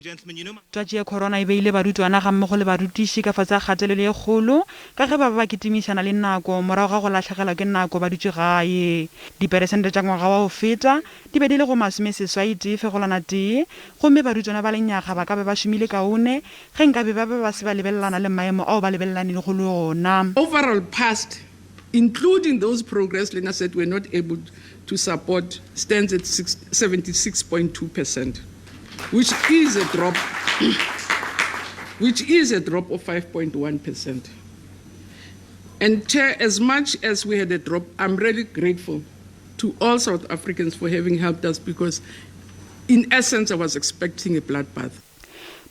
Twatši ya corona e beile barutwana ga mmogo le barutiši ka fatsa kgatelelo e kgolo ka ge ba ba kitimišana le nako morago ga go latlhegelwa ke nako ba dutše gae. Diperesente tša ngwaga wa go feta di be di le go 80.1 gomme barutwana ba lenyaga ba ka be ba šomile kaone ge nkabe ba be ba se ba lebelelana le maemo ao ba lebelelaneng go le ona. Overall past, including those progress learners that were not able to support, stands at 76.2%. Which is a drop of 5.1%. And Chair, as much as we had a drop, I'm really grateful to all South Africans for having helped us because in essence I was expecting a bloodbath.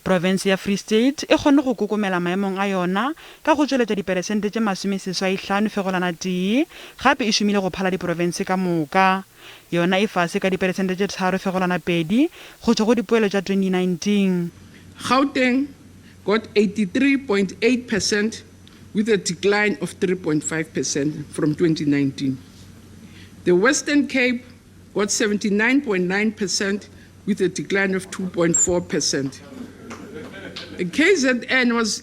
Province ya Free State e kgonne go kokomela maemong a yona ka go tšweletša diperesente tše 75.1 gape e šomile go phala diprovince ka moka. Yona e fase ka diperesente tše 3.2 go tšwa go dipoelo tša 2019. Gauteng got 83.8% with a decline of 3.5% from 2019. The Western Cape got 79.9% with a decline of 2.4%. KZN was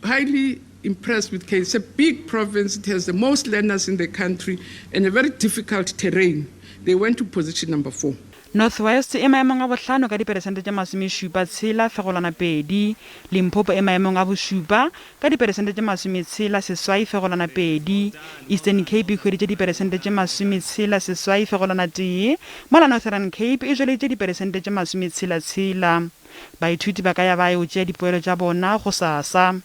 highly impressed with KZN. It's a big province. It has the most learners in the country and a very difficult terrain. They went to position number 4. Northwest e maemong a bohlano ka diperesente tše 76.2. Limpopo e maemong a bošupa ka diperesente tše 60.2. Eastern Cape e hweditše diperesente tše 60.1 mola Northern Cape e jweletše diperesente tše 60.6. Baithuti ba ka ya ba yo tšea dipoelo tša bona go sasa.